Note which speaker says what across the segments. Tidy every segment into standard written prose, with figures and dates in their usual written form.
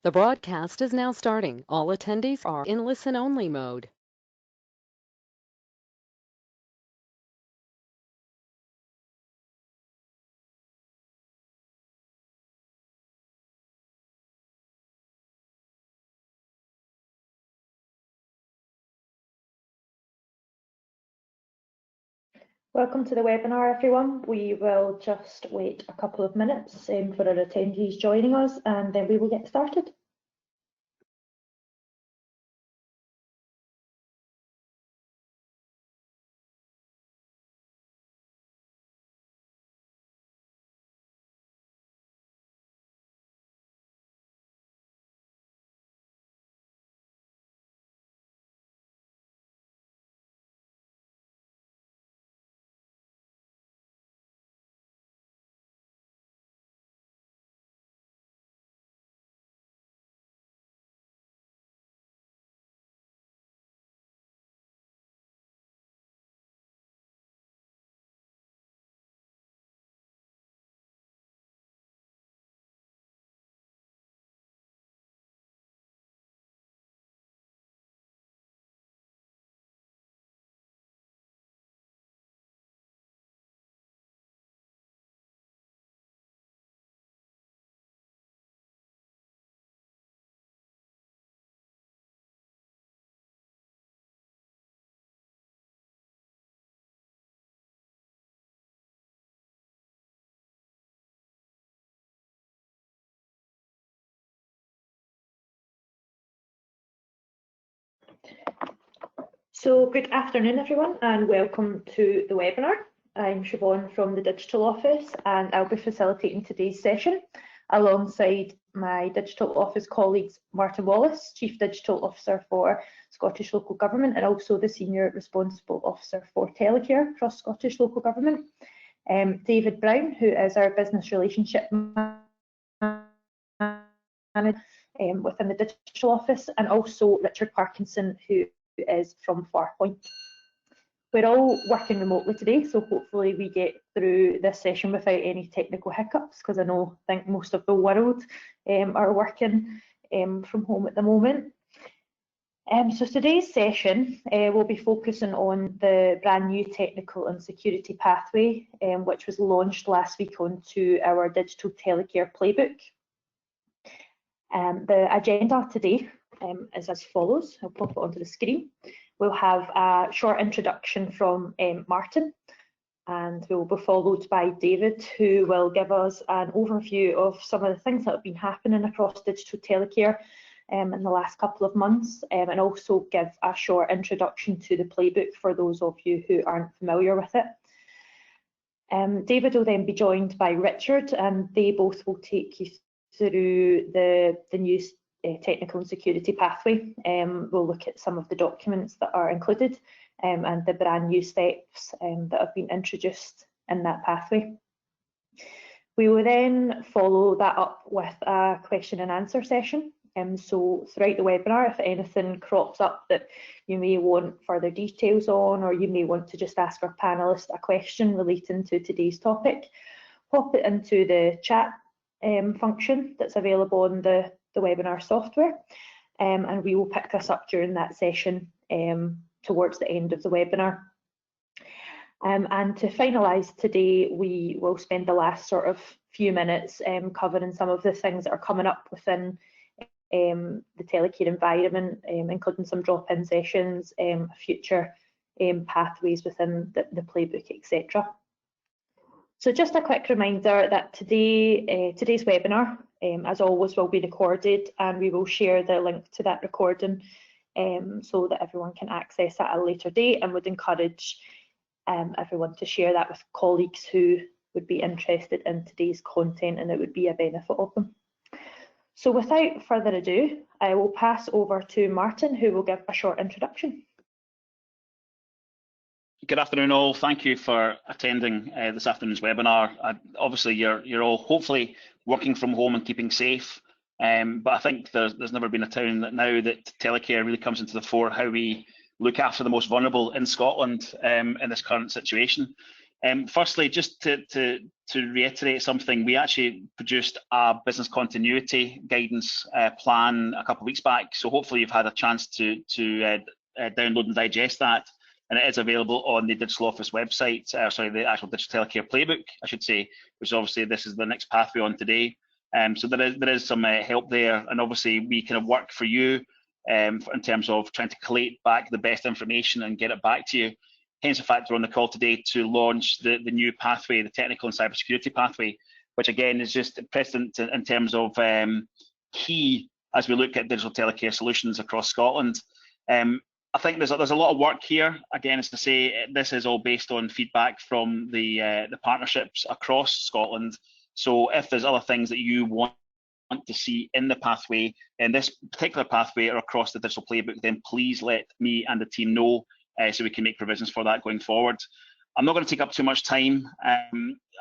Speaker 1: The broadcast is now starting. All attendees are in listen-only mode.
Speaker 2: Welcome to the webinar, everyone. We will just wait a couple of minutes for our attendees joining us, and then we will get started. So good afternoon, everyone, and welcome to the webinar. I'm Siobhan from the Digital Office, and I'll be facilitating today's session alongside my Digital Office colleagues, Martin Wallace, Chief Digital Officer for Scottish Local Government, and also the Senior Responsible Officer for Telecare across Scottish Local Government, David Brown, who is our Business Relationship Manager within the Digital Office, and also Richard Parkinson, who is from Farpoint. We're all working remotely today, so hopefully we get through this session without any technical hiccups, because I think most of the world are working from home at the moment. So today's session will be focusing on the brand new technical and security pathway, which was launched last week onto our digital Telecare playbook. The agenda today is as follows. I'll pop it onto the screen. We'll have a short introduction from Martin, and we will be followed by David, who will give us an overview of some of the things that have been happening across digital Telecare in the last couple of months, and also give a short introduction to the playbook for those of you who aren't familiar with it. David will then be joined by Richard, and they both will take you through the new technical and security pathway. We'll look at some of the documents that are included and the brand new steps that have been introduced in that pathway. We will then follow that up with a question and answer session. So throughout the webinar, if anything crops up that you may want further details on, or you may want to just ask our panellists a question relating to today's topic, pop it into the chat function that's available on the webinar software, and we will pick this up during that session towards the end of the webinar. And to finalise today, we will spend the last sort of few minutes covering some of the things that are coming up within the Telecare environment, including some drop-in sessions, future pathways within the playbook, etc. So just a quick reminder that today's webinar, as always, will be recorded, and we will share the link to that recording so that everyone can access at a later date, and would encourage everyone to share that with colleagues who would be interested in today's content and it would be a benefit of them. So without further ado, I will pass over to Martin, who will give a short introduction.
Speaker 3: Good afternoon all. Thank you for attending this afternoon's webinar. Obviously you're all hopefully working from home and keeping safe, but I think there's never been a time now that Telecare really comes into the fore, how we look after the most vulnerable in Scotland in this current situation. Firstly, just to reiterate something, we actually produced a business continuity guidance plan a couple of weeks back. So hopefully you've had a chance to download and digest that. And it is available on the Digital Office website, sorry, the actual Digital Telecare playbook, I should say, which obviously this is the next pathway on today. So there is some help there, and obviously we kind of work for you in terms of trying to collate back the best information and get it back to you. Hence the fact we're on the call today to launch the new pathway, the technical and cybersecurity pathway, which again is just precedent in terms of key as we look at digital telecare solutions across Scotland. I think there's a lot of work here. Again, as to say, this is all based on feedback from the partnerships across Scotland. So if there's other things that you want to see in the pathway, in this particular pathway or across the digital playbook, then please let me and the team know so we can make provisions for that going forward. I'm not going to take up too much time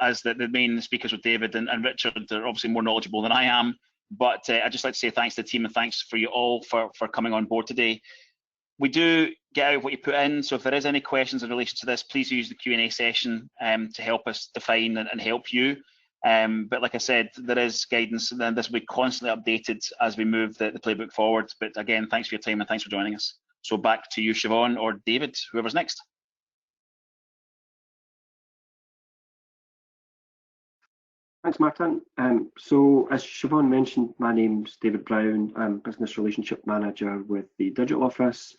Speaker 3: as the main speakers with David and Richard are obviously more knowledgeable than I am, but I'd just like to say thanks to the team and thanks for you all for coming on board today. We do get out what you put in, so if there is any questions in relation to this, please use the Q&A session to help us define and help you. But like I said, there is guidance, and then this will be constantly updated as we move the playbook forward. But again, thanks for your time and thanks for joining us. So back to you, Siobhan, or David, whoever's next.
Speaker 4: Thanks, Martin. So as Siobhan mentioned, my name's David Brown. I'm Business Relationship Manager with the Digital Office.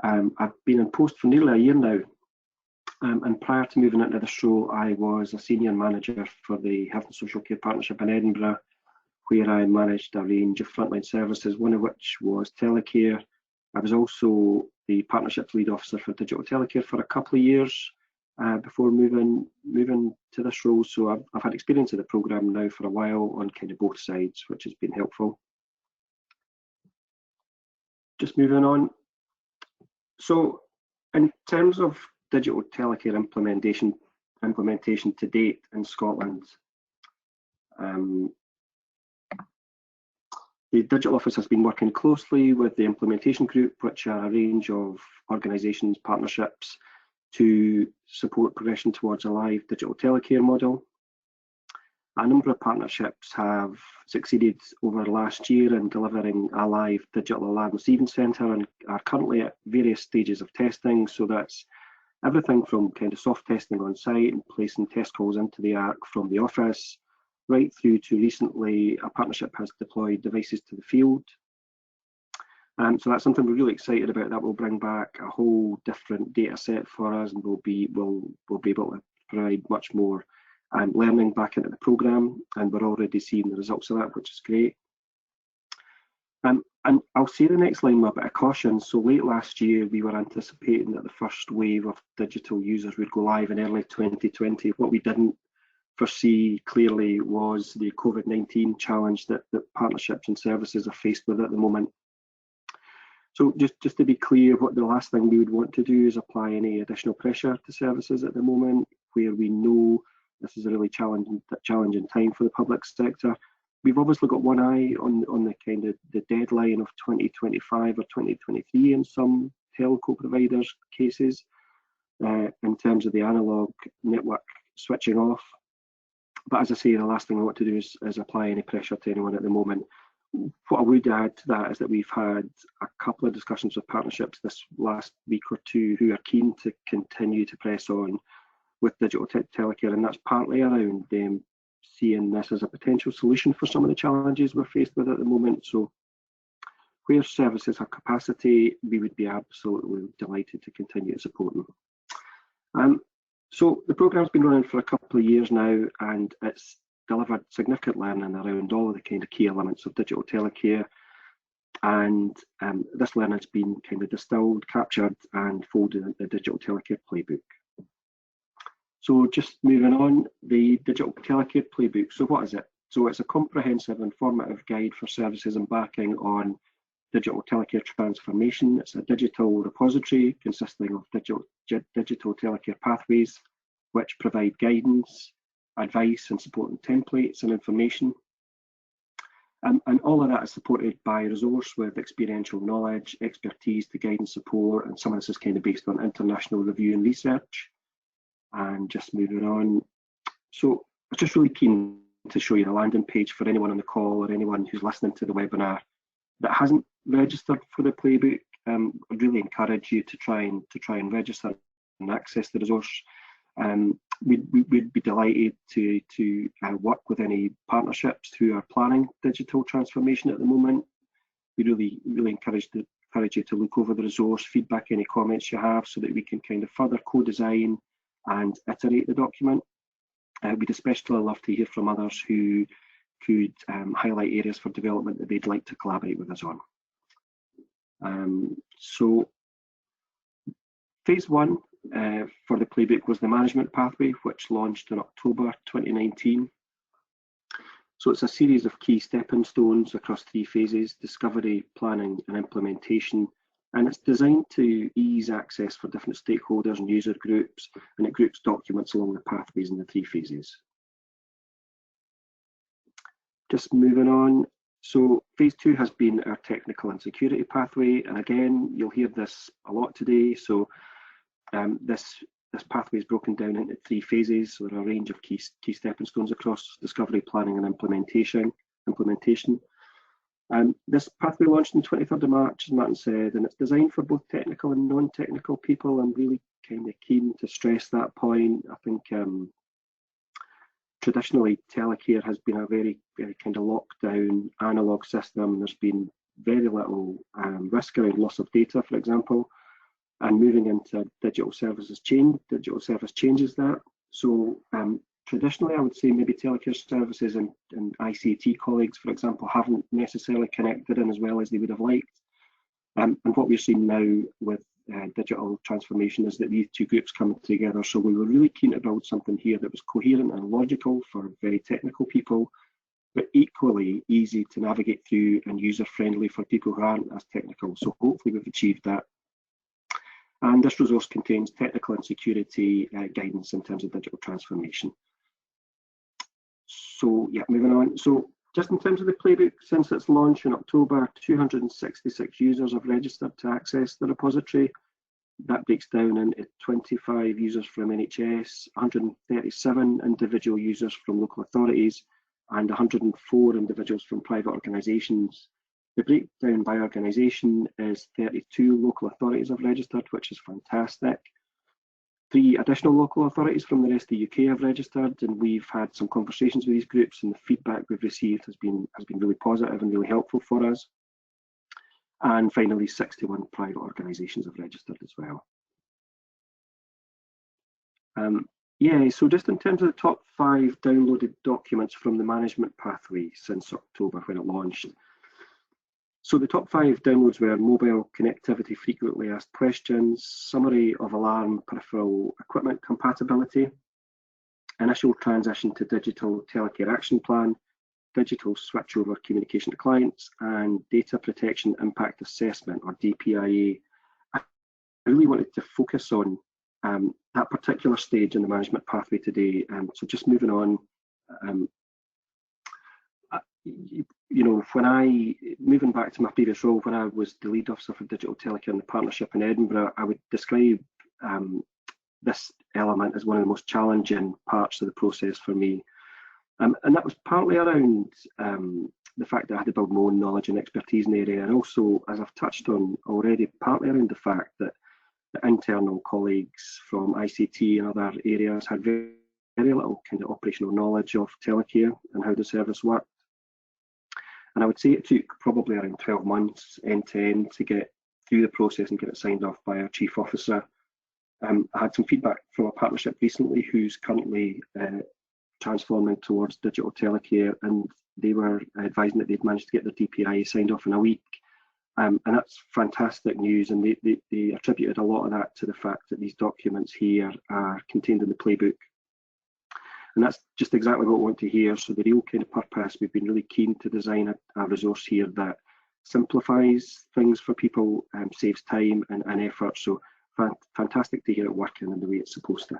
Speaker 4: I've been in post for nearly a year now. And prior to moving into this role, I was a Senior Manager for the Health and Social Care Partnership in Edinburgh, where I managed a range of frontline services, one of which was Telecare. I was also the Partnerships Lead Officer for Digital Telecare for a couple of years before moving to this role. So I've had experience of the programme now for a while on kind of both sides, which has been helpful. Just moving on. So in terms of digital telecare implementation to date in Scotland, the Digital Office has been working closely with the implementation group, which are a range of organisations, partnerships, to support progression towards a live digital telecare model. A number of partnerships have succeeded over last year in delivering a live digital alarm receiving centre and are currently at various stages of testing. So that's everything from kind of soft testing on site and placing test calls into the ARC from the office, right through to recently a partnership has deployed devices to the field. So that's something we're really excited about. That will bring back a whole different data set for us, and we'll be able to provide much more learning back into the programme, and we're already seeing the results of that, which is great. And I'll say the next line with a bit of caution. So late last year, we were anticipating that the first wave of digital users would go live in early 2020. What we didn't foresee clearly was the COVID-19 challenge that partnerships and services are faced with at the moment. So just to be clear, what the last thing we would want to do is apply any additional pressure to services at the moment, where we know this is a really challenging time for the public sector. We've obviously got one eye on the kind of the deadline of 2025 or 2023 in some telco providers' cases in terms of the analogue network switching off. But as I say, the last thing I want to do is apply any pressure to anyone at the moment. What I would add to that is that we've had a couple of discussions with partnerships this last week or two who are keen to continue to press on with digital telecare, and that's partly around them seeing this as a potential solution for some of the challenges we're faced with at the moment. So where services have capacity, we would be absolutely delighted to continue to support them. So the programme's been running for a couple of years now, and it's delivered significant learning around all of the kind of key elements of digital telecare, and this learning's been kind of distilled, captured and folded into the digital telecare playbook. So just moving on, the digital telecare playbook. So what is it? So it's a comprehensive informative guide for services embarking on digital telecare transformation. It's a digital repository consisting of digital telecare pathways, which provide guidance, advice and supporting templates and information. And all of that is supported by a resource with experiential knowledge, expertise to guide and support, and some of this is kind of based on international review and research. And just moving on. So I was just really keen to show you the landing page for anyone on the call or anyone who's listening to the webinar that hasn't registered for the playbook. I'd really encourage you to try and register and access the resource. We'd be delighted to work with any partnerships who are planning digital transformation at the moment. We really encourage you to look over the resource, feedback any comments you have, so that we can kind of further co-design and iterate the document. We'd especially love to hear from others who could highlight areas for development that they'd like to collaborate with us on. So phase one for the playbook was the management pathway, which launched in October 2019. So it's a series of key stepping stones across 3 phases: discovery, planning and implementation. And it's designed to ease access for different stakeholders and user groups, and it groups documents along the pathways in the 3 phases. Just moving on. So phase 2 has been our technical and security pathway. And again, you'll hear this a lot today. So this pathway is broken down into 3 phases. So there are a range of key stepping stones across discovery, planning and implementation. This pathway launched on 23rd of March, as Martin said, and it's designed for both technical and non-technical people. I'm really kind of keen to stress that point. I think traditionally Telecare has been a very kind of locked down analog system. There's been very little risk around loss of data, for example, and moving into digital service changes that. So traditionally, I would say maybe Telecare services and ICT colleagues, for example, haven't necessarily connected in as well as they would have liked. And what we're seeing now with digital transformation is that these 2 groups come together. So we were really keen to build something here that was coherent and logical for very technical people, but equally easy to navigate through and user-friendly for people who aren't as technical. So hopefully we've achieved that. And this resource contains technical and security guidance in terms of digital transformation. So yeah, moving on. So just in terms of the playbook, since its launch in October, 266 users have registered to access the repository. That breaks down into 25 users from NHS, 137 individual users from local authorities, and 104 individuals from private organisations. The breakdown by organisation is 32 local authorities have registered, which is fantastic. 3 additional local authorities from the rest of the UK have registered, and we've had some conversations with these groups, and the feedback we've received has been really positive and really helpful for us. And finally, 61 private organisations have registered as well. Yeah, so just in terms of the top 5 downloaded documents from the management pathway since October when it launched. So the top 5 downloads were mobile connectivity frequently asked questions, summary of alarm peripheral equipment compatibility, initial transition to digital Telecare action plan, digital switchover communication to clients, and data protection impact assessment, or DPIA. I really wanted to focus on that particular stage in the management pathway today. So just moving on, you know, moving back to my previous role, when I was the lead officer for Digital Telecare in the partnership in Edinburgh, I would describe this element as one of the most challenging parts of the process for me. And that was partly around the fact that I had to build my own knowledge and expertise in the area, and also, as I've touched on already, partly around the fact that the internal colleagues from ICT and other areas had very little kind of operational knowledge of Telecare and how the service worked. And I would say it took probably around 12 months end to end to get through the process and get it signed off by our chief officer. I had some feedback from a partnership recently who's currently transforming towards digital Telecare, and they were advising that they'd managed to get their DPIA signed off in a week. And that's fantastic news, and they attributed a lot of that to the fact that these documents here are contained in the playbook. And that's just exactly what we want to hear. So the real kind of purpose, we've been really keen to design a resource here that simplifies things for people, saves time and effort. So fantastic to hear it working in the way it's supposed to.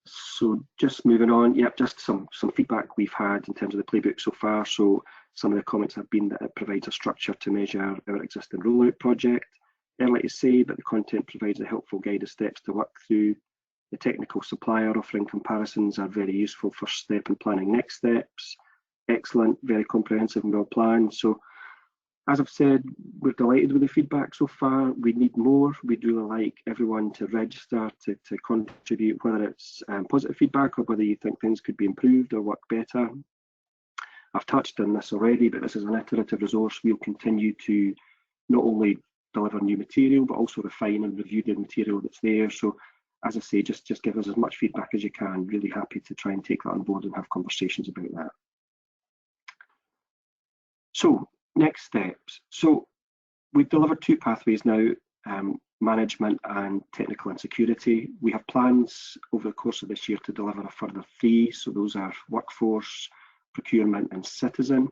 Speaker 4: So just moving on, yep, just some feedback we've had in terms of the playbook so far. So some of the comments have been that it provides a structure to measure our existing rollout project. Early to say, but the content provides a helpful guide of steps to work through. The technical supplier offering comparisons are very useful first step in planning next steps. Excellent, very comprehensive and well planned. So as I've said, we're delighted with the feedback so far. We need more. We'd really like everyone to register, to contribute, whether it's positive feedback or whether you think things could be improved or work better. I've touched on this already, but this is an iterative resource. We'll continue to not only deliver new material, but also refine and review the material that's there. So as I say, just give us as much feedback as you can. Really happy to try and take that on board and have conversations about that. So next steps. So we've delivered 2 pathways now, management and technical and security. We have plans over the course of this year to deliver a further 3. So those are workforce, procurement and citizen.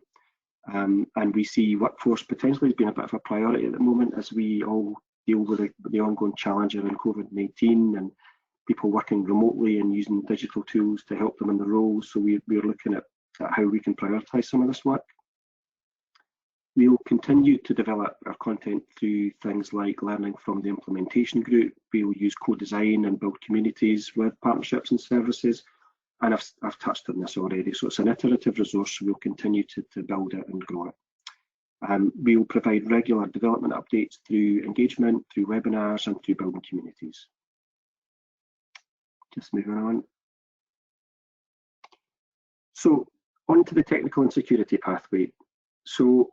Speaker 4: And we see workforce potentially as being a bit of a priority at the moment as we all deal with the ongoing challenge around COVID-19 and people working remotely and using digital tools to help them in the roles. So we're looking at how we can prioritise some of this work. We will continue to develop our content through things like learning from the implementation group. We will use co-design and build communities with partnerships and services. And I've touched on this already. So it's an iterative resource. So we'll continue to build it and grow it. We will provide regular development updates through engagement, through webinars and through building communities. Just moving on. So on to the technical and security pathway. So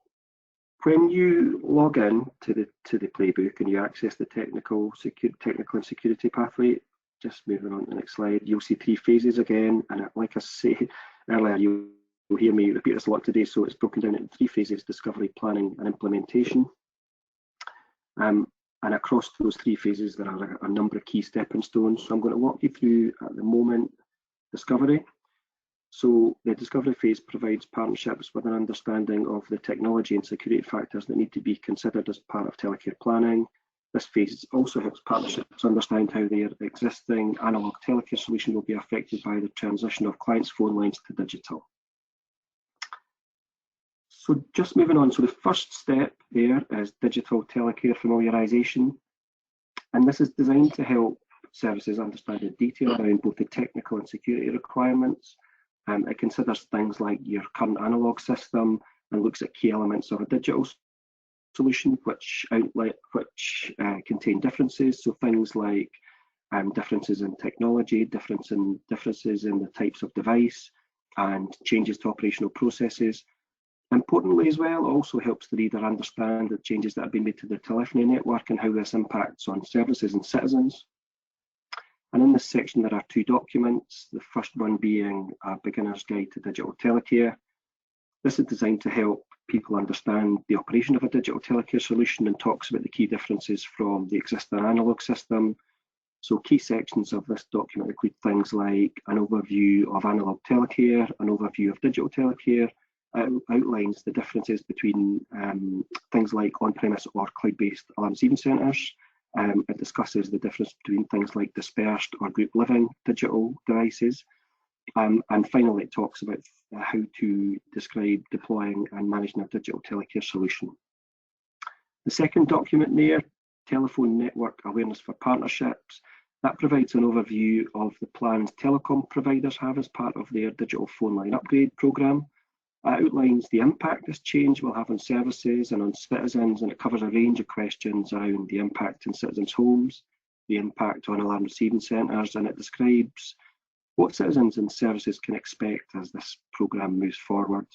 Speaker 4: when you log in to the playbook and you access the technical and security pathway, just moving on to the next slide, you'll see 3 phases again. And like I say earlier, you'll hear me repeat this a lot today. So it's broken down into 3 phases: discovery, planning, and implementation. And across those 3 phases, there are a number of key stepping stones. So I'm going to walk you through at the moment discovery. So the discovery phase provides partnerships with an understanding of the technology and security factors that need to be considered as part of Telecare planning. This phase also helps partnerships understand how their existing analogue Telecare solution will be affected by the transition of clients' phone lines to digital. So just moving on, so the first step there is digital Telecare familiarisation. And this is designed to help services understand the detail around both the technical and security requirements. It considers things like your current analogue system and looks at key elements of a digital solution which contain differences. So things like differences in technology, differences in the types of device, and changes to operational processes. Importantly as well, also helps the reader understand the changes that have been made to the telephony network and how this impacts on services and citizens. And in this section, there are 2 documents, the first one being a beginner's guide to digital telecare. This is designed to help people understand the operation of a digital telecare solution and talks about the key differences from the existing analogue system. So key sections of this document include things like an overview of analogue telecare, an overview of digital telecare, outlines the differences between things like on-premise or cloud-based alarm receiving centres. It discusses the difference between things like dispersed or group living digital devices. And finally, it talks about how to describe deploying and managing a digital telecare solution. The second document there, Telephone Network Awareness for Partnerships, that provides an overview of the plans telecom providers have as part of their digital phone line upgrade programme. It outlines the impact this change will have on services and on citizens, and it covers a range of questions around the impact in citizens' homes, the impact on alarm receiving centres, and it describes what citizens and services can expect as this programme moves forward.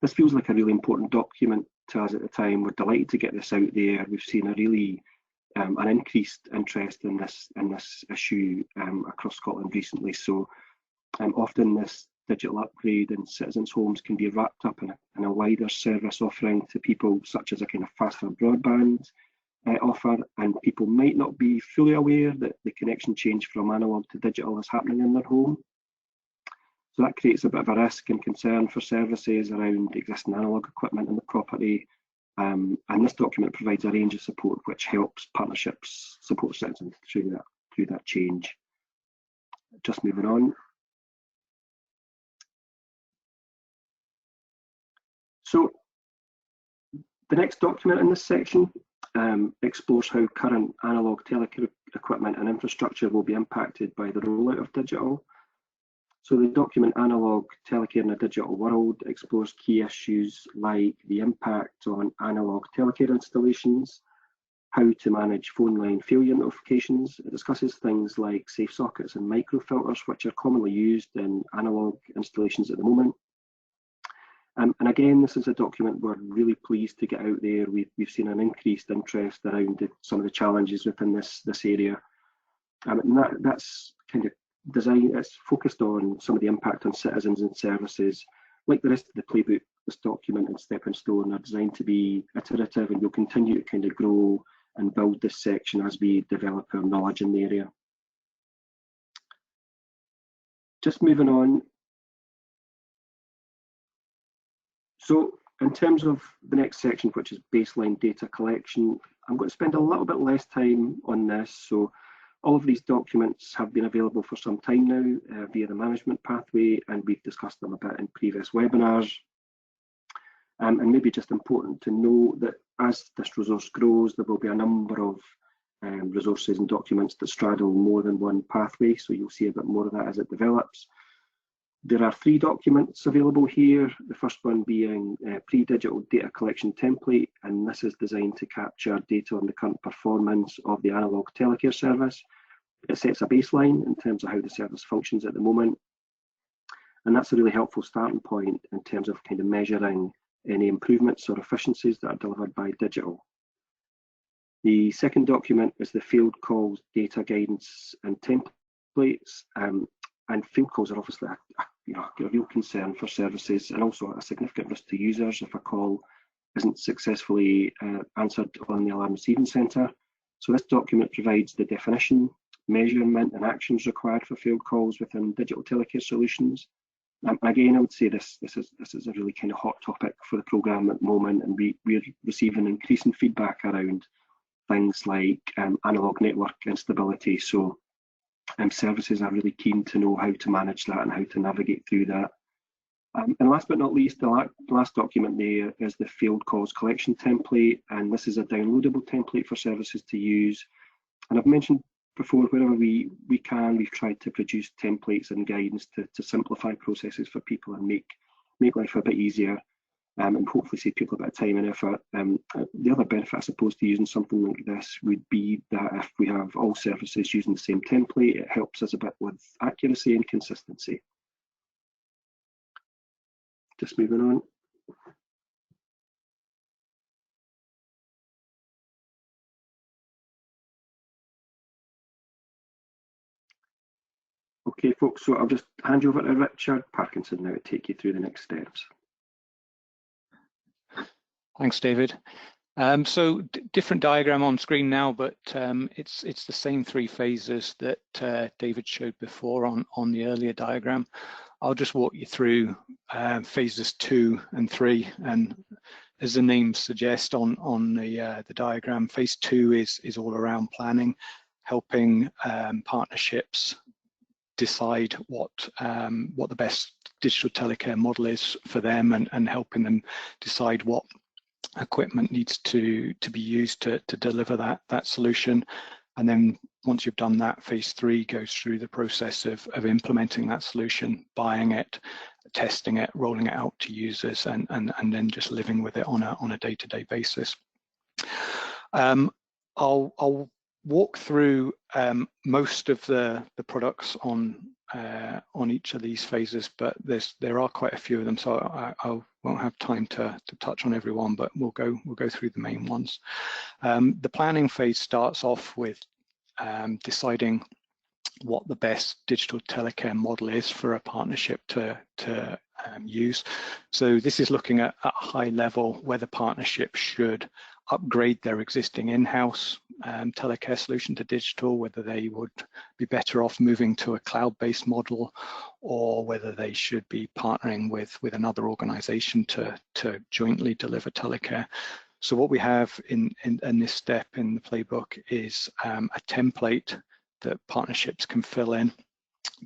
Speaker 4: This feels like a really important document to us at the time. We're delighted to get this out there. We've seen a really an increased interest in this issue across Scotland recently. So often this digital upgrade in citizens' homes can be wrapped up in a wider service offering to people, such as a kind of faster broadband offer, and people might not be fully aware that the connection change from analogue to digital is happening in their home. So that creates a bit of a risk and concern for services around existing analogue equipment in the property. And this document provides a range of support which helps partnerships support citizens through that change. Just moving on. So the next document in this section explores how current analogue telecare equipment and infrastructure will be impacted by the rollout of digital. So the document Analogue Telecare in a Digital World explores key issues like the impact on analogue telecare installations, how to manage phone line failure notifications. It discusses things like safe sockets and microfilters, which are commonly used in analogue installations at the moment. And again, this is a document we're really pleased to get out there. We've seen an increased interest around some of the challenges within this area. And that's kind of design. It's focused on some of the impact on citizens and services. Like the rest of the playbook, this document and Stepping Stone are designed to be iterative, and you'll continue to kind of grow and build this section as we develop our knowledge in the area. Just moving on. So in terms of the next section, which is baseline data collection, I'm going to spend a little bit less time on this. So all of these documents have been available for some time now via the management pathway, and we've discussed them a bit in previous webinars. And maybe just important to know that as this resource grows, there will be a number of resources and documents that straddle more than one pathway. So you'll see a bit more of that as it develops. There are 3 documents available here, the first one being pre-digital data collection template, and this is designed to capture data on the current performance of the analogue telecare service. It sets a baseline in terms of how the service functions at the moment, and that's a really helpful starting point in terms of kind of measuring any improvements or efficiencies that are delivered by digital. The second document is the field calls data guidance and templates, and field calls are obviously a real concern for services, and also a significant risk to users if a call isn't successfully answered on the alarm receiving centre. So this document provides the definition, measurement and actions required for field calls within digital telecare solutions. And again, I would say this is a really kind of hot topic for the programme at the moment, and we're receiving increasing feedback around things like analogue network instability. So services are really keen to know how to manage that and how to navigate through that. And last but not least, the last document there is the field calls collection template, and this is a downloadable template for services to use. And I've mentioned before, wherever we can, we've tried to produce templates and guidance to simplify processes for people and make life a bit easier, and hopefully save people a bit of time and effort. The other benefit, I suppose, to using something like this would be that if we have all services using the same template, it helps us a bit with accuracy and consistency. Just moving on. Okay, folks, so I'll just hand you over to Richard Parkinson now to take you through the next steps.
Speaker 5: Thanks, David. So different diagram on screen now, but it's the same 3 phases that David showed before on the earlier diagram. I'll just walk you through phases 2 and 3, and as the names suggest on the diagram, phase 2 is all around planning, helping partnerships decide what the best digital telecare model is for them, and helping them decide what equipment needs to be used to deliver that solution. And then once you've done that, phase 3 goes through the process of implementing that solution, buying it, testing it, rolling it out to users, and then just living with it on a day-to-day basis. I'll walk through most of the products on each of these phases, but there are quite a few of them, so I won't have time to touch on every one, but we'll go through the main ones. The planning phase starts off with deciding what the best digital telecare model is for a partnership to use. So this is looking at a high level whether partnerships should upgrade their existing in-house telecare solution to digital, whether they would be better off moving to a cloud-based model, or whether they should be partnering with another organization to jointly deliver telecare. So what we have in this step in the playbook is a template that partnerships can fill in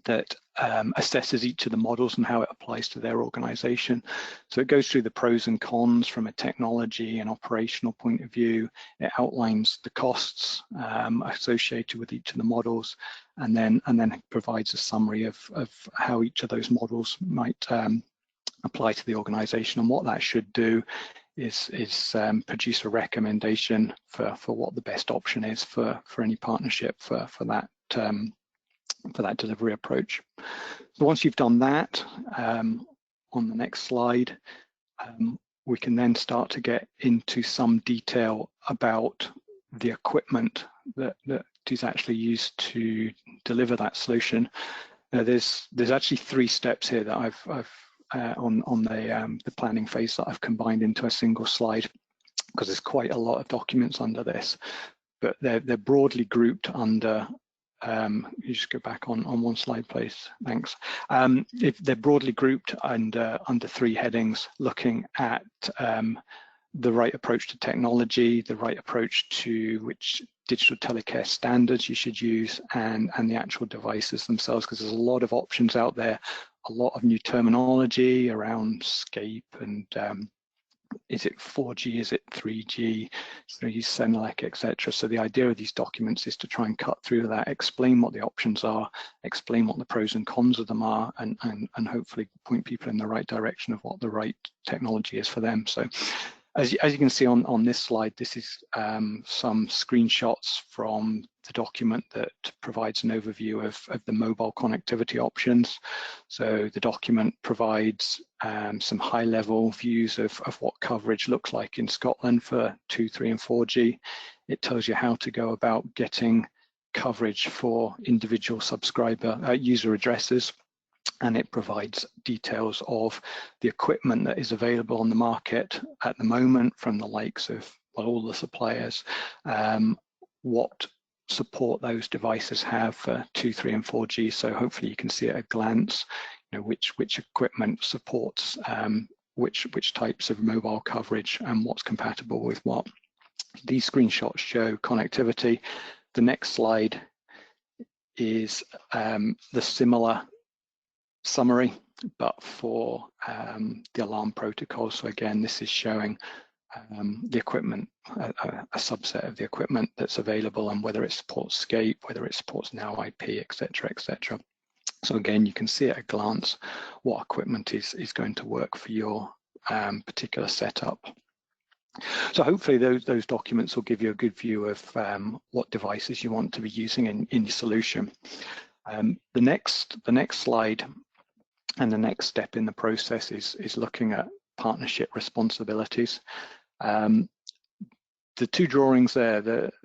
Speaker 5: that assesses each of the models and how it applies to their organization. So it goes through the pros and cons from a technology and operational point of view. It outlines the costs associated with each of the models, and then provides a summary of how each of those models might apply to the organization. And what that should do is produce a recommendation for what the best option is for any partnership for that delivery approach. So once you've done that, on the next slide, we can then start to get into some detail about the equipment that is actually used to deliver that solution. Now, there's actually 3 steps here that I've on the planning phase that I've combined into a single slide, because there's quite a lot of documents under this, but they're broadly grouped under, you just go back on one slide, please, thanks. If they're broadly grouped under 3 headings, looking at the right approach to technology, the right approach to which digital telecare standards you should use, and the actual devices themselves, because there's a lot of options out there, a lot of new terminology around Scape and is it 4G, is it 3G, so use Senelec, etc. So the idea of these documents is to try and cut through that, explain what the options are, explain what the pros and cons of them are, and hopefully point people in the right direction of what the right technology is for them. So as you can see on this slide, this is some screenshots from the document that provides an overview of the mobile connectivity options. So the document provides some high-level views of what coverage looks like in Scotland for 2, 3, and 4G. It tells you how to go about getting coverage for individual subscriber user addresses, and it provides details of the equipment that is available on the market at the moment from the likes of all the suppliers, what support those devices have for 2, 3, and 4G. So hopefully you can see at a glance, which equipment supports which types of mobile coverage and what's compatible with what. These screenshots show connectivity. The next slide is the similar summary, but for the alarm protocol. So again, this is showing the equipment, a subset of the equipment that's available, and whether it supports Scape, whether it supports Now IP, etc., etc. So again, you can see at a glance what equipment is going to work for your particular setup. So hopefully those documents will give you a good view of what devices you want to be using in your solution. The next slide and the next step in the process is looking at partnership responsibilities. The 2 drawings there, the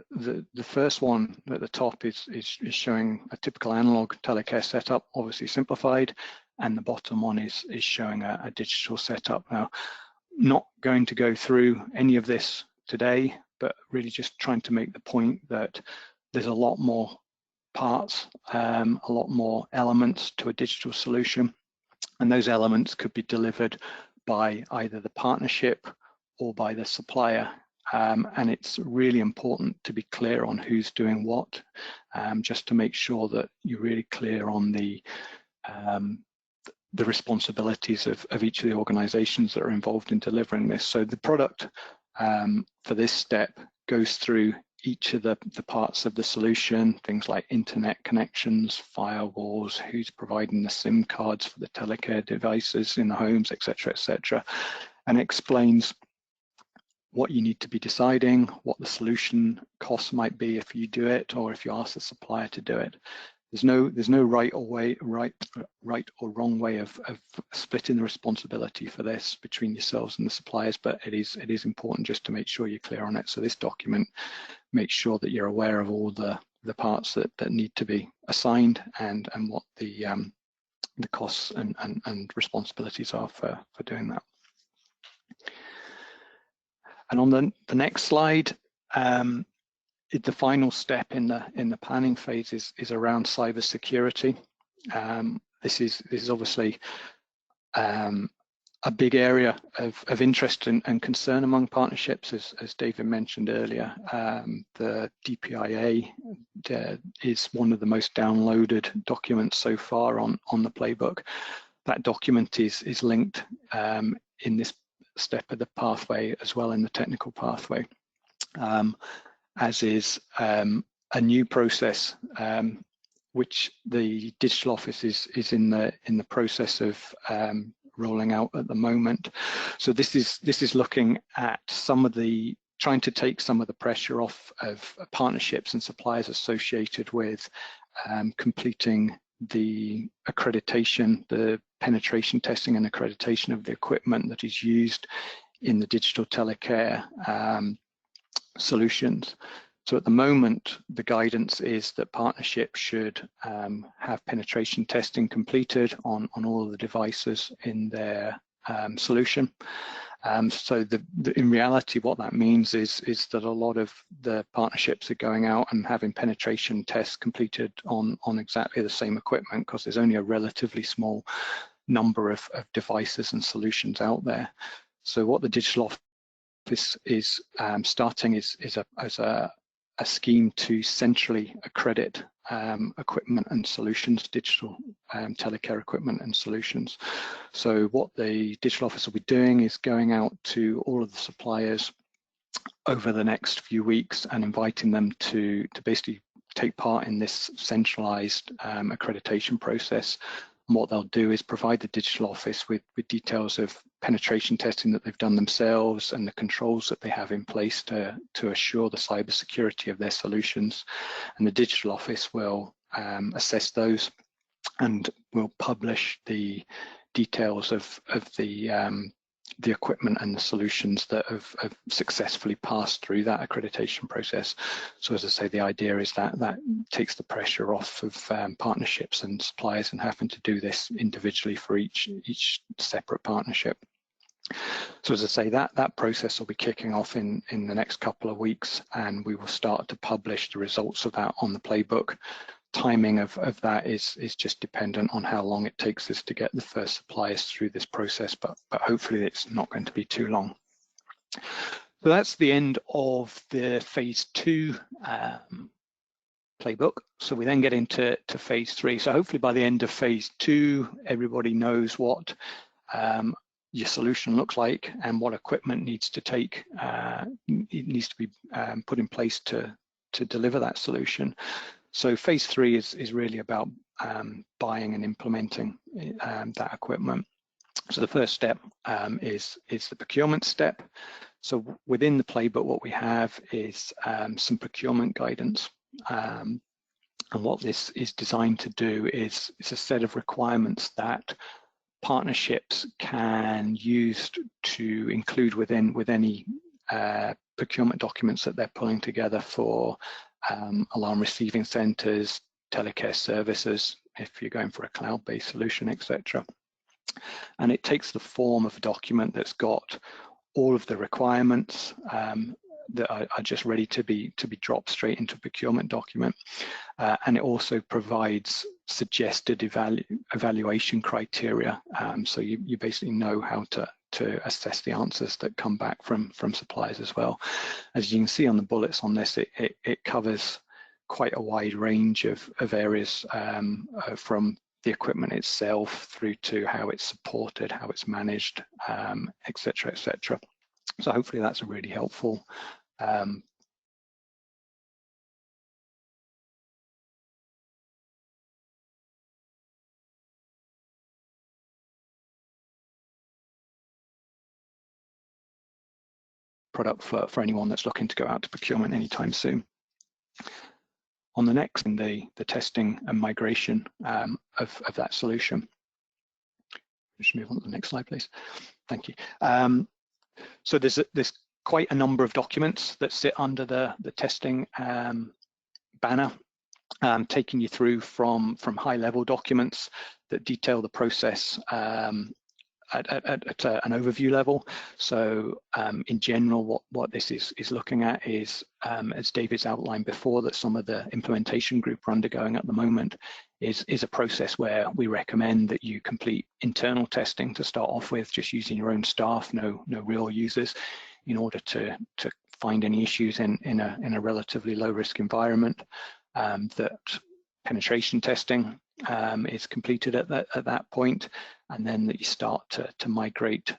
Speaker 5: first one at the top is showing a typical analog Telecare setup, obviously simplified, and the bottom one is showing a digital setup. Now, not going to go through any of this today, but really just trying to make the point that there's a lot more parts, a lot more elements to a digital solution, and those elements could be delivered by either the partnership or by the supplier. And it's really important to be clear on who's doing what, just to make sure that you're really clear on the responsibilities of each of the organizations that are involved in delivering this. So the product for this step goes through each of the parts of the solution, things like internet connections, firewalls, who's providing the SIM cards for the Telecare devices in the homes, etc., and explains what you need to be deciding, what the solution costs might be if you do it, or if you ask the supplier to do it. There's no right or wrong way of splitting the responsibility for this between yourselves and the suppliers, but it is important just to make sure you're clear on it. So this document makes sure that you're aware of all the parts that need to be assigned, and what the costs and responsibilities are for doing that. And on the next slide, the final step in the planning phase is around cyber security. This is obviously a big area of interest and concern among partnerships, as David mentioned earlier. The DPIA, is one of the most downloaded documents so far on the playbook. That document is linked in this step of the pathway as well in the technical pathway, as is a new process which the digital office is in the process of rolling out at the moment. So this is looking at trying to take some of the pressure off of partnerships and suppliers associated with completing the accreditation, the penetration testing and accreditation of the equipment that is used in the digital Telecare solutions. So at the moment, the guidance is that partnerships should have penetration testing completed on all of the devices in their solution. So in reality, what that means is that a lot of the partnerships are going out and having penetration tests completed on exactly the same equipment, because there's only a relatively small number of devices and solutions out there. So what the digital office is starting is a scheme to centrally accredit equipment and solutions, digital Telecare equipment and solutions. So what the digital office will be doing is going out to all of the suppliers over the next few weeks and inviting them to basically take part in this centralized accreditation process. And what they'll do is provide the digital office with details of penetration testing that they've done themselves and the controls that they have in place to assure the cybersecurity of their solutions. And the digital office will assess those and will publish the details of the equipment and the solutions that have successfully passed through that accreditation process. So as I say, the idea is that takes the pressure off of partnerships and suppliers and having to do this individually for each separate partnership. So as I say, that process will be kicking off in the next couple of weeks, and we will start to publish the results of that on the playbook. Timing of that is just dependent on how long it takes us to get the first suppliers through this process, but hopefully it's not going to be too long. So that's the end of the phase 2 playbook. So we then get into phase 3. So hopefully by the end of phase 2, everybody knows what your solution looks like and what equipment needs to be put in place to deliver that solution. So phase 3 is really about buying and implementing that equipment. So the first step is the procurement step. So within the playbook, what we have is some procurement guidance. And what this is designed to do is it's a set of requirements that partnerships can use to include within any procurement documents that they're pulling together for alarm receiving centers, Telecare services, if you're going for a cloud-based solution, etc. And it takes the form of a document that's got all of the requirements that are just ready to be dropped straight into a procurement document. And it also provides suggested evaluation criteria. So you basically know how to assess the answers that come back from suppliers as well. As you can see on the bullets on this, it covers quite a wide range of areas, from the equipment itself through to how it's supported, how it's managed, etc., etc. So hopefully that's a really helpful product for anyone that's looking to go out to procurement anytime soon. On the next, in the testing and migration of that solution. Just move on to the next slide, please. Thank you. So there's quite a number of documents that sit under the testing banner, taking you through from high-level documents that detail the process at an overview level. So in general, what this is looking at is, as David's outlined before, that some of the implementation group are undergoing at the moment is a process where we recommend that you complete internal testing to start off with, just using your own staff, no real users, in order to find any issues in a relatively low risk environment. that penetration testing is completed at that point, and then that you start to migrate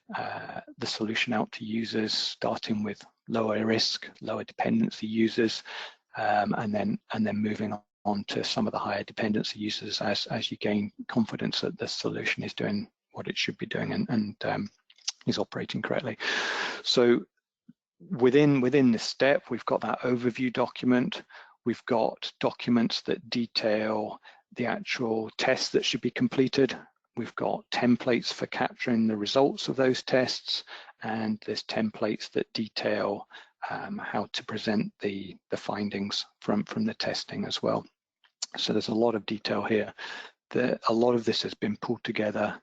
Speaker 5: the solution out to users, starting with lower risk, lower dependency users, and then moving on to some of the higher dependency users as you gain confidence that the solution is doing what it should be doing and is operating correctly. So within this step, we've got that overview document. We've got documents that detail the actual tests that should be completed. We've got templates for capturing the results of those tests, and there's templates that detail how to present the findings from the testing as well. So there's a lot of detail here. A lot of this has been pulled together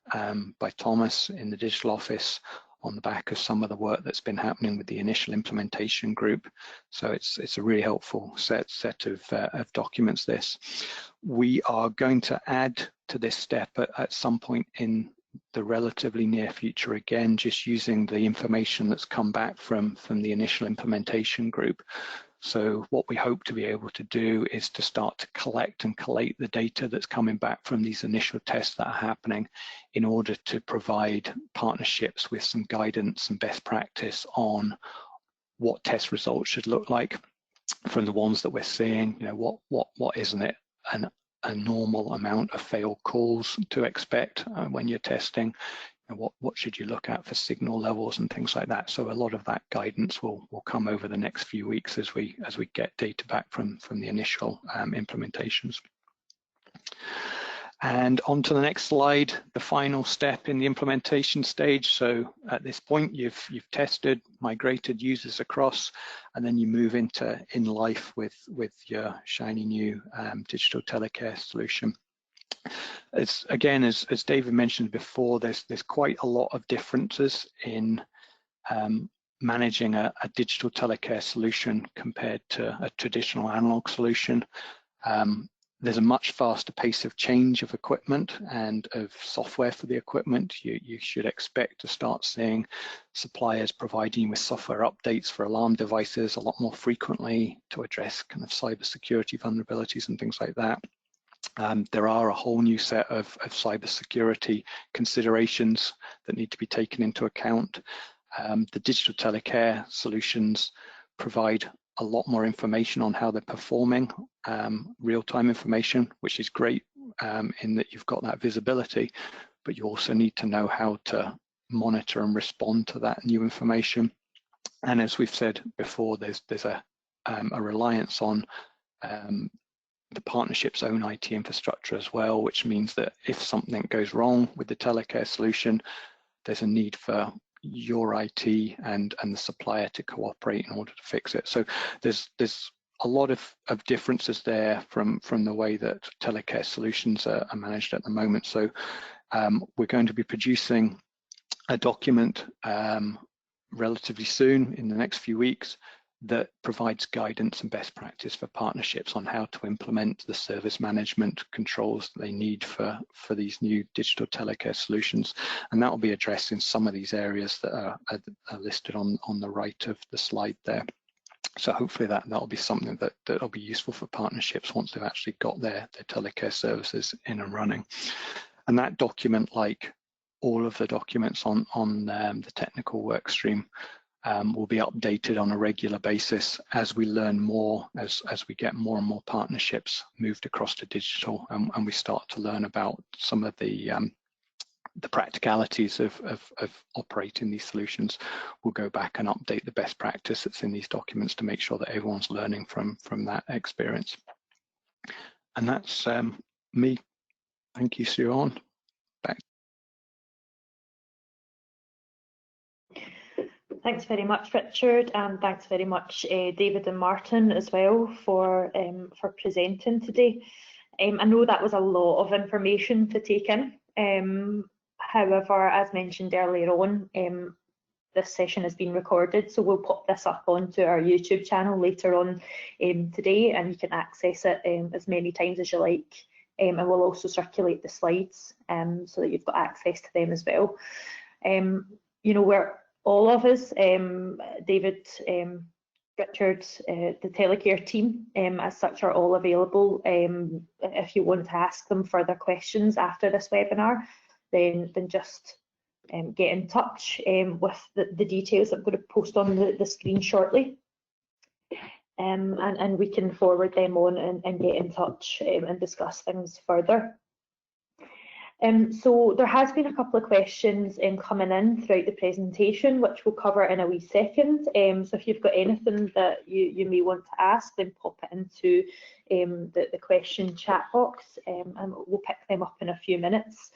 Speaker 5: by Thomas in the digital office on the back of some of the work that's been happening with the initial implementation group. So it's a really helpful set of documents, this. We are going to add to this step at some point in the relatively near future, again, just using the information that's come back from the initial implementation group. So what we hope to be able to do is to start to collect and collate the data that's coming back from these initial tests that are happening in order to provide partnerships with some guidance and best practice on what test results should look like from the ones that we're seeing. You know, what isn't it a normal amount of failed calls to expect when you're testing? And what should you look at for signal levels and things like that? So a lot of that guidance will come over the next few weeks as we get data back from the initial implementations. And on to the next slide, the final step in the implementation stage. So at this point, you've tested, migrated users across, and then you move into in life with your shiny new digital telecare solution. It's, again, as David mentioned before, there's quite a lot of differences in managing a digital telecare solution compared to a traditional analog solution. There's a much faster pace of change of equipment and of software for the equipment. You should expect to start seeing suppliers providing you with software updates for alarm devices a lot more frequently to address kind of cybersecurity vulnerabilities and things like that. There are a whole new set of cybersecurity considerations that need to be taken into account. The digital telecare solutions provide a lot more information on how they're performing, real-time information, which is great in that you've got that visibility, but you also need to know how to monitor and respond to that new information. And as we've said before, there's a reliance on the partnership's own IT infrastructure as well, which means that if something goes wrong with the telecare solution, there's a need for your IT and the supplier to cooperate in order to fix it. So there's a lot of differences there from the way that telecare solutions are managed at the moment. So we're going to be producing a document relatively soon in the next few weeks that provides guidance and best practice for partnerships on how to implement the service management controls that they need for these new digital telecare solutions. And that will be addressing some of these areas that are listed on the right of the slide there. So hopefully that'll be something that'll be useful for partnerships once they've actually got their telecare services in and running. And that document, like all of the documents on the technical work stream, will be updated on a regular basis as we learn more, as we get more and more partnerships moved across to digital, and we start to learn about some of the practicalities of operating these solutions. We'll go back and update the best practice that's in these documents to make sure that everyone's learning from that experience. And that's me. Thank you, Suan. Back.
Speaker 2: Thanks very much, Richard, and thanks very much, David and Martin as well for presenting today. I know that was a lot of information to take in. However, as mentioned earlier on, this session has been recorded, so we'll pop this up onto our YouTube channel later on today, and you can access it as many times as you like. And we'll also circulate the slides so that you've got access to them as well. You know, we're all of us, David Richard, the Telecare team as such are all available. If you want to ask them further questions after this webinar, then just get in touch with the details that I'm going to post on the screen shortly. And we can forward them on and get in touch and discuss things further. So there has been a couple of questions coming in throughout the presentation, which we'll cover in a wee second. So if you've got anything that you may want to ask, then pop it into the question chat box, and we'll pick them up in a few minutes.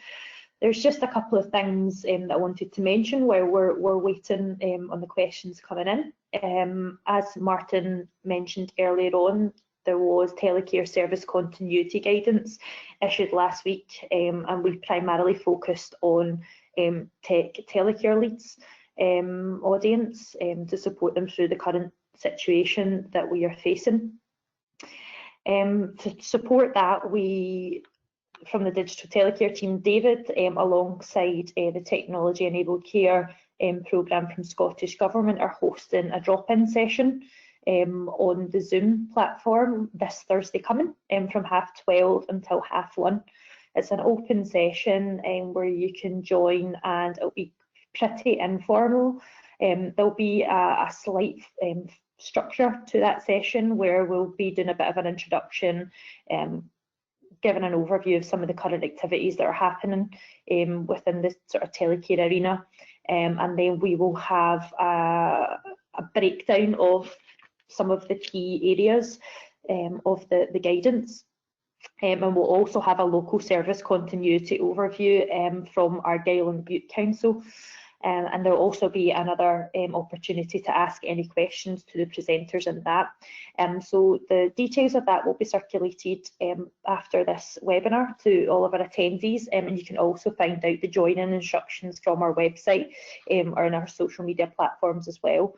Speaker 2: There's just a couple of things that I wanted to mention while we're waiting on the questions coming in. As Martin mentioned earlier on, there was Telecare service continuity guidance issued last week, and we primarily focused on Telecare leads audience to support them through the current situation that we are facing. To support that, we, from the Digital Telecare team, David, alongside the Technology Enabled Care programme from Scottish Government, are hosting a drop-in session on the Zoom platform this Thursday coming from 12:30 until 1:30. It's an open session where you can join, and it'll be pretty informal. There'll be a slight structure to that session where we'll be doing a bit of an introduction, giving an overview of some of the current activities that are happening within this sort of Telecare arena, and then we will have a breakdown of some of the key areas of the guidance, and we'll also have a local service continuity overview from Argyll and Bute Council, and there will also be another opportunity to ask any questions to the presenters in that. So the details of that will be circulated after this webinar to all of our attendees, and you can also find out the join-in instructions from our website or in our social media platforms as well.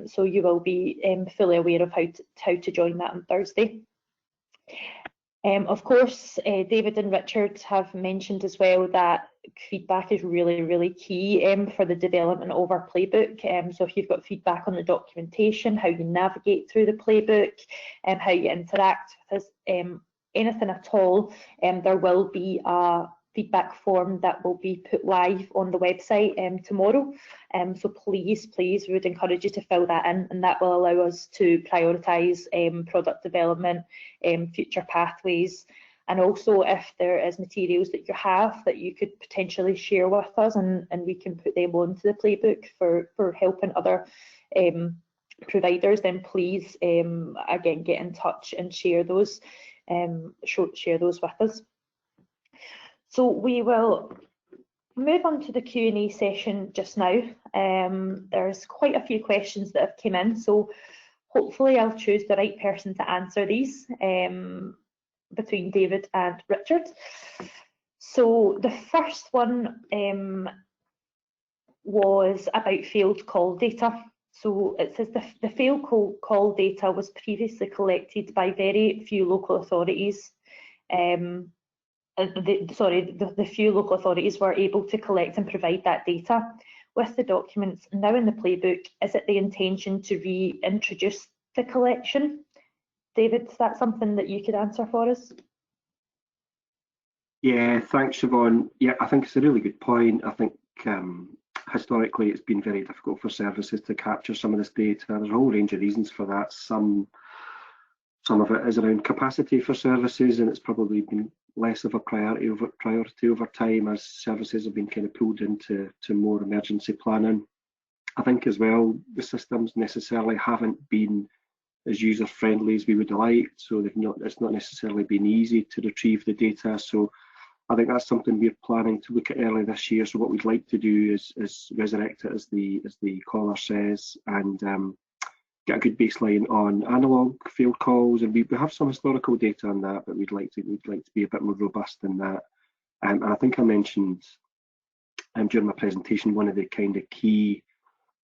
Speaker 2: So you will be fully aware of how to join that on Thursday. Of course, David and Richard have mentioned as well that feedback is really key for the development of our playbook. So if you've got feedback on the documentation, how you navigate through the playbook, and how you interact with us, anything at all, there will be a feedback form that will be put live on the website tomorrow. So please, we would encourage you to fill that in, and that will allow us to prioritise product development, future pathways, and also if there is materials that you have that you could potentially share with us, and we can put them onto the playbook for helping other providers, then please again get in touch and share those with us. So we will move on to the Q&A session just now. There's quite a few questions that have come in, so hopefully I'll choose the right person to answer these between David and Richard. So the first one was about failed call data. So it says the failed call data was previously collected by very few local authorities. The few local authorities were able to collect and provide that data. With the documents now in the playbook, is it the intention to reintroduce the collection? David, is that something that you could answer for us?
Speaker 4: Yeah, thanks, Siobhan. Yeah, I think it's a really good point. I think historically it's been very difficult for services to capture some of this data. There's a whole range of reasons for that. Some of it is around capacity for services, and it's probably been less of a priority over time as services have been kind of pulled into more emergency planning. I think as well the systems necessarily haven't been as user friendly as we would like, so it's not necessarily been easy to retrieve the data. So I think that's something we're planning to look at early this year. So what we'd like to do is resurrect it, as the caller says, and get a good baseline on analogue field calls, and we have some historical data on that, but we'd like to be a bit more robust than that. And I think I mentioned during my presentation, one of the kind of key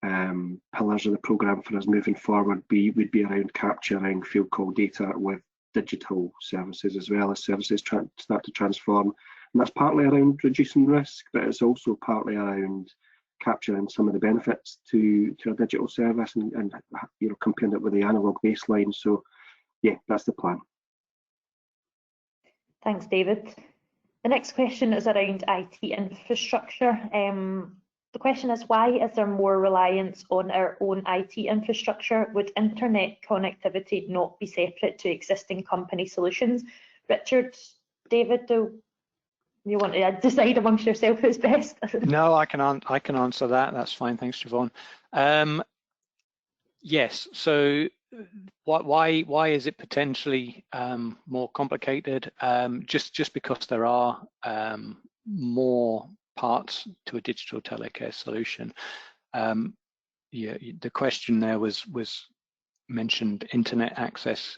Speaker 4: pillars of the programme for us moving forward would be around capturing field call data with digital services, as well as services start to transform. And that's partly around reducing risk, but it's also partly around capturing some of the benefits to a digital service and comparing it with the analog baseline. So yeah, that's the plan.
Speaker 2: Thanks, David. The next question is around IT infrastructure. The question is, why is there more reliance on our own IT infrastructure? Would internet connectivity not be separate to existing company solutions? Richard, David, do you want to decide amongst yourself who's best?
Speaker 5: No, I can answer that. That's fine. Thanks, Siobhan. Yes. So why is it potentially more complicated? Just because there are more parts to a digital telecare solution. Yeah, the question there was mentioned internet access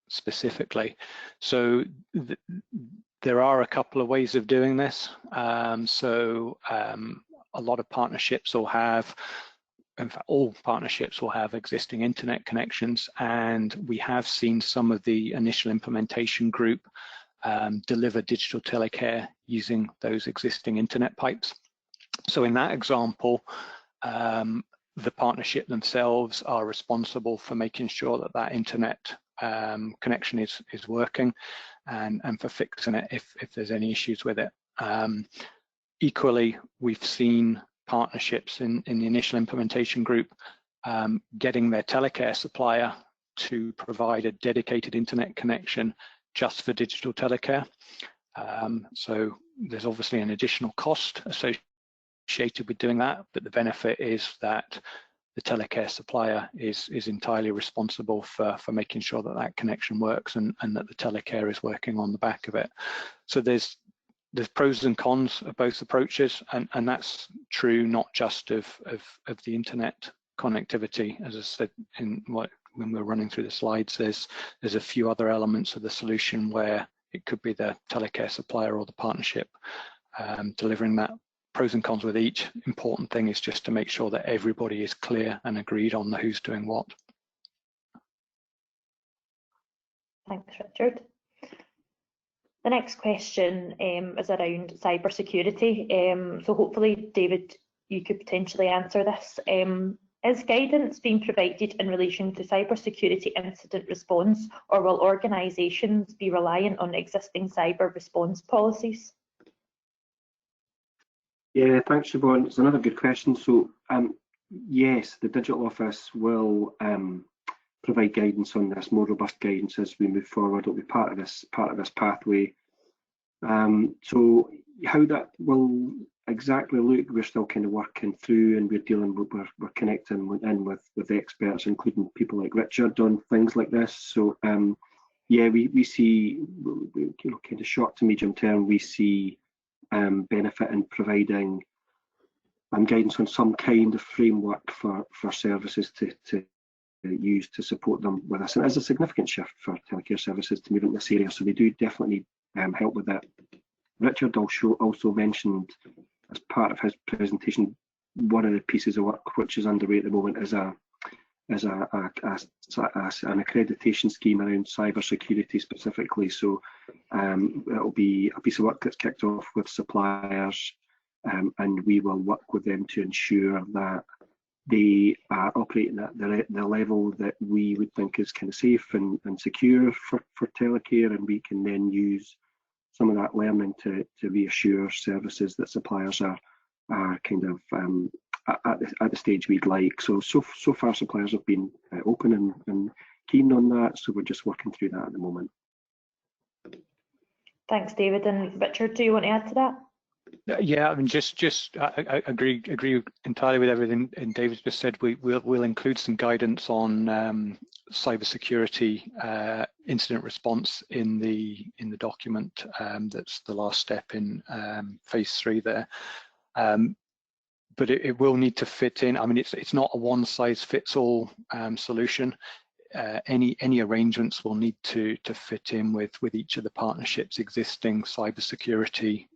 Speaker 5: specifically. So there are a couple of ways of doing this. A lot of partnerships will have, in fact, all partnerships will have existing internet connections, and we have seen some of the initial implementation group deliver digital telecare using those existing internet pipes. So in that example, the partnership themselves are responsible for making sure that that internet connection is working and for fixing it if there's any issues with it. Equally, we've seen partnerships in the initial implementation group getting their Telecare supplier to provide a dedicated internet connection just for digital telecare. So there's obviously an additional cost associated with doing that, but the benefit is that the Telecare supplier is entirely responsible for making sure that that connection works and that the Telecare is working on the back of it. So there's pros and cons of both approaches, and that's true not just of the internet connectivity. As I said when we're running through the slides, there's a few other elements of the solution where it could be the Telecare supplier or the partnership delivering that. Pros and cons with each. Important thing is just to make sure that everybody is clear and agreed on who's doing what.
Speaker 2: Thanks, Richard. The next question is around cybersecurity. So hopefully, David, you could potentially answer this. Is guidance being provided in relation to cybersecurity incident response, or will organisations be reliant on existing cyber response policies?
Speaker 4: Yeah, thanks, Siobhan. It's another good question. So yes, the Digital Office will provide guidance on this, more robust guidance as we move forward. It'll be part of this pathway. So how that will exactly look, we're still kind of working through, and we're connecting in with experts, including people like Richard, on things like this. So yeah, we see, kind of short to medium term, we see benefit in providing guidance on some kind of framework for services to use to support them with us. And it's a significant shift for Telecare services to move into this area, so they do definitely help with that. Richard also mentioned, as part of his presentation, one of the pieces of work which is underway at the moment is an accreditation scheme around cyber security specifically. So it'll be a piece of work that's kicked off with suppliers, and we will work with them to ensure that they are operating at the level that we would think is kind of safe and secure for Telecare, and we can then use some of that learning to reassure services that suppliers are kind of at the stage we'd like. So far suppliers have been open and keen on that, so we're just working through that at the moment.
Speaker 2: Thanks, David. And Richard, do you want to add to that?
Speaker 5: Yeah, I mean, I agree entirely with everything David just said. We'll include some guidance on cybersecurity incident response in the document. That's the last step in phase 3 there. But it will need to fit in. I mean, it's not a one-size-fits-all solution. Any arrangements will need to fit in with each of the partnerships' existing cybersecurity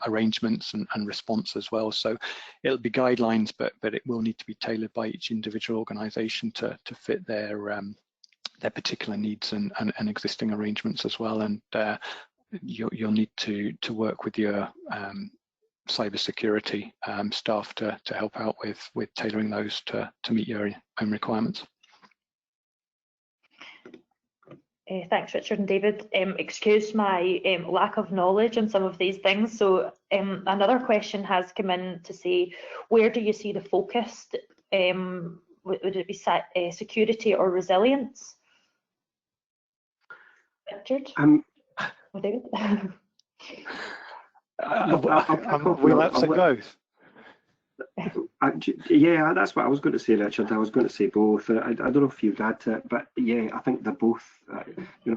Speaker 5: arrangements and response as well. So it'll be guidelines, but it will need to be tailored by each individual organisation to fit their particular needs and existing arrangements as well. And you'll need to work with your cybersecurity staff to help out with tailoring those to meet your own requirements.
Speaker 2: Thanks, Richard and David. Excuse my lack of knowledge on some of these things. So another question has come in to say, where do you see the focus? Would it be security or resilience? Richard? Or David?
Speaker 5: We'll answer both.
Speaker 4: Yeah, that's what I was going to say, Richard. I was going to say both. I don't know if you'd add to it, but yeah, I think they're both.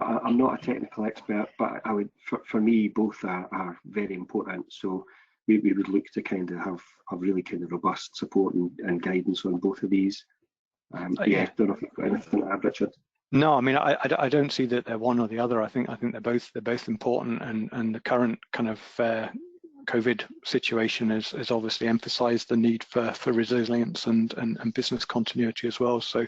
Speaker 4: I'm not a technical expert, but I would, for me, both are very important. So we would look to kind of have a really kind of robust support and guidance on both of these. Yeah, I don't know if you've got anything to add, Richard.
Speaker 5: No, I mean, I don't see that they're one or the other. I think they're both important, and the current kind of COVID situation has obviously emphasised the need for resilience and business continuity as well. So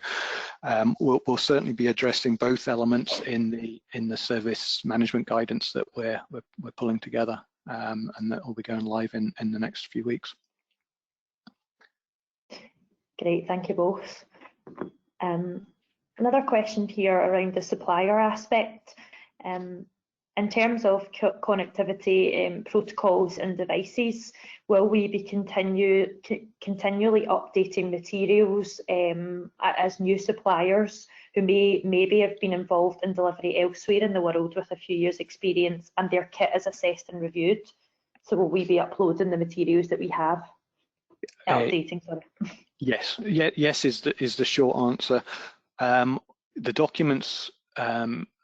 Speaker 5: we'll certainly be addressing both elements in the service management guidance that we're pulling together, and that will be going live in the next few weeks.
Speaker 2: Great, thank you both. Another question here around the supplier aspect. In terms of connectivity protocols and devices, will we be continually updating materials as new suppliers who maybe have been involved in delivery elsewhere in the world with a few years experience, and their kit is assessed and reviewed? So will we be uploading the materials that we have? Updating, sorry.
Speaker 5: Yes, yes is the short answer. The documents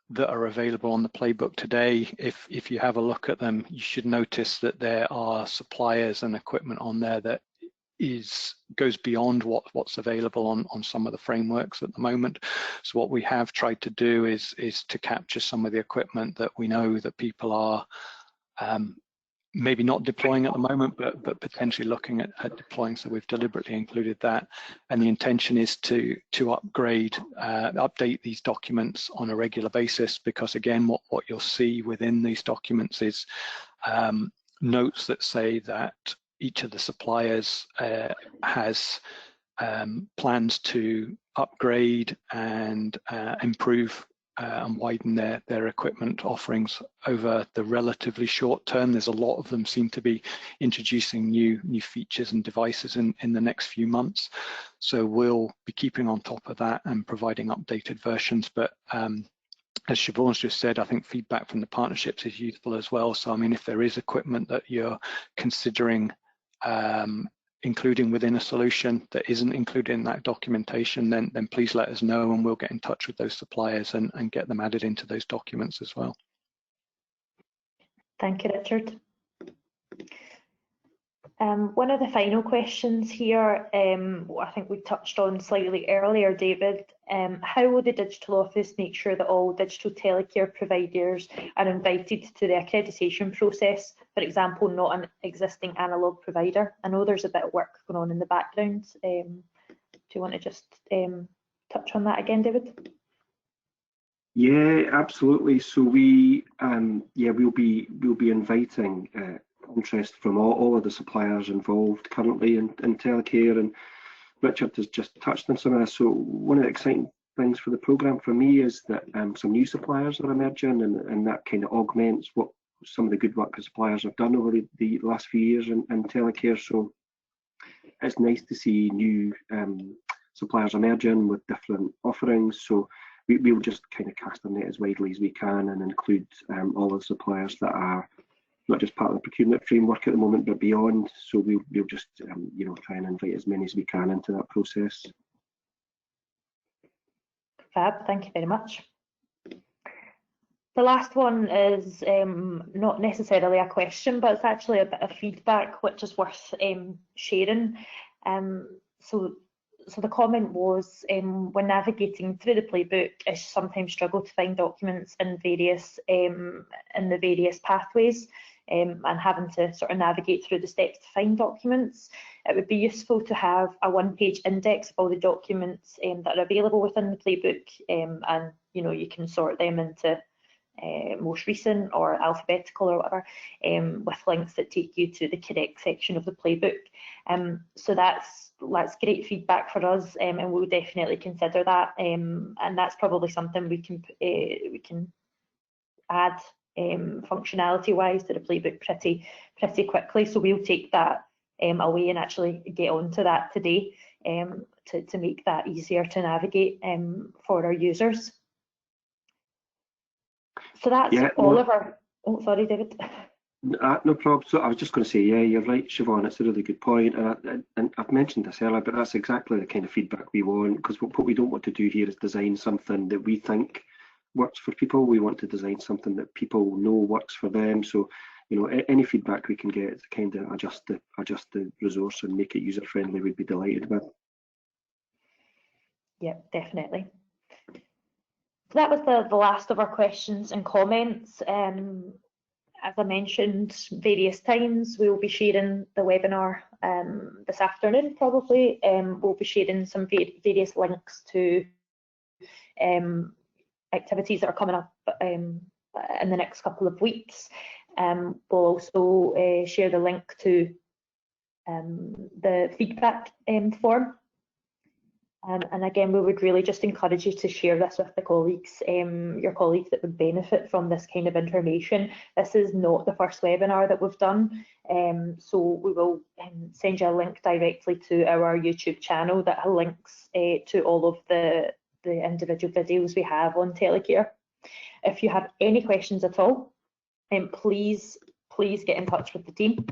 Speaker 5: that are available on the playbook today, if you have a look at them, you should notice that there are suppliers and equipment on there that goes beyond what's available on some of the frameworks at the moment. So what we have tried to do is to capture some of the equipment that we know that people are maybe not deploying at the moment, but potentially looking at deploying. So we've deliberately included that, and the intention is to update these documents on a regular basis, because again, what you'll see within these documents is notes that say that each of the suppliers has plans to upgrade and improve and widen their equipment offerings over the relatively short term. There's a lot of them seem to be introducing new features and devices in the next few months. So we'll be keeping on top of that and providing updated versions. But as Siobhan's just said, I think feedback from the partnerships is useful as well. So I mean, if there is equipment that you're considering including within a solution that isn't included in that documentation, then please let us know, and we'll get in touch with those suppliers and get them added into those documents as well.
Speaker 2: Thank you, Richard. One of the final questions here, I think we touched on slightly earlier, David. How will the digital office make sure that all digital telecare providers are invited to the accreditation process? For example, not an existing analogue provider. I know there's a bit of work going on in the background. Do you want to just touch on that again, David?
Speaker 4: Yeah, absolutely. So we'll be inviting interest from all of the suppliers involved currently in Telecare, and Richard has just touched on some of this. So one of the exciting things for the programme for me is that some new suppliers are emerging, and that kind of augments what some of the good work the suppliers have done over the last few years in Telecare. So it's nice to see new suppliers emerging with different offerings. So we'll just kind of cast our net as widely as we can and include all of the suppliers that are not just part of the procurement framework at the moment, but beyond. So we'll just try and invite as many as we can into that process.
Speaker 2: Fab, thank you very much. The last one is not necessarily a question, but it's actually a bit of feedback which is worth sharing. So the comment was, when navigating through the playbook, I sometimes struggle to find documents in the various pathways, and having to sort of navigate through the steps to find documents. It would be useful to have a one-page index of all the documents that are available within the playbook, and you can sort them into most recent or alphabetical or whatever, with links that take you to the correct section of the playbook. So that's great feedback for us, and we'll definitely consider that. And that's probably something we can add functionality wise to the playbook pretty quickly. So we'll take that away and actually get onto that today, to make that easier to navigate for our users. So that's all of our. Oh, sorry, David.
Speaker 4: No problem. So I was just going to say, yeah, you're right, Siobhan. It's a really good point, and I've mentioned this earlier, but that's exactly the kind of feedback we want, because what we don't want to do here is design something that we think works for people. We want to design something that people know works for them. So, you know, any feedback we can get to kind of adjust the resource and make it user friendly, we'd be delighted with.
Speaker 2: Yeah, definitely. So that was the last of our questions and comments. As I mentioned various times, we will be sharing the webinar this afternoon probably. We'll be sharing some various links to activities that are coming up in the next couple of weeks. We'll also share the link to the feedback form. And again, we would really just encourage you to share this with the colleagues, your colleagues that would benefit from this kind of information. This is not the first webinar that we've done, so we will send you a link directly to our YouTube channel that links to all of the individual videos we have on Telecare. If you have any questions at all, please get in touch with the team.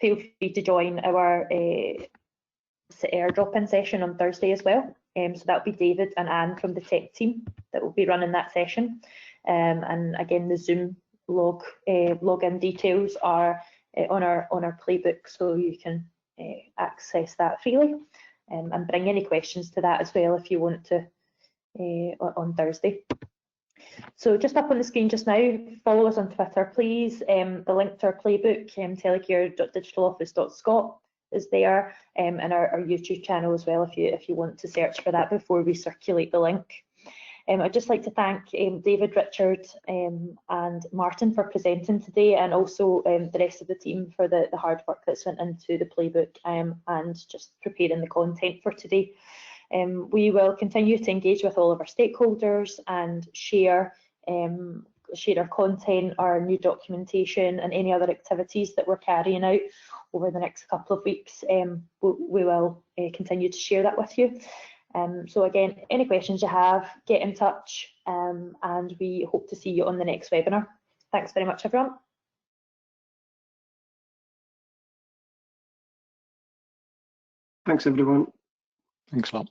Speaker 2: Feel free to join our airdrop-in session on Thursday as well. So that'll be David and Anne from the tech team that will be running that session. And again, the Zoom login details are on our playbook, so you can access that freely, and bring any questions to that as well if you want to on Thursday. So just up on the screen just now, follow us on Twitter, please. The link to our playbook, telecare.digitaloffice.scot, is there, and our YouTube channel as well if you want to search for that before we circulate the link. I'd just like to thank David, Richard and Martin for presenting today, and also the rest of the team for the hard work that's went into the playbook and just preparing the content for today. We will continue to engage with all of our stakeholders and share our content, our new documentation and any other activities that we're carrying out over the next couple of weeks. We will continue to share that with you. So again, any questions you have, get in touch, and we hope to see you on the next webinar. Thanks very much, everyone.
Speaker 4: Thanks, everyone.
Speaker 5: Thanks a lot.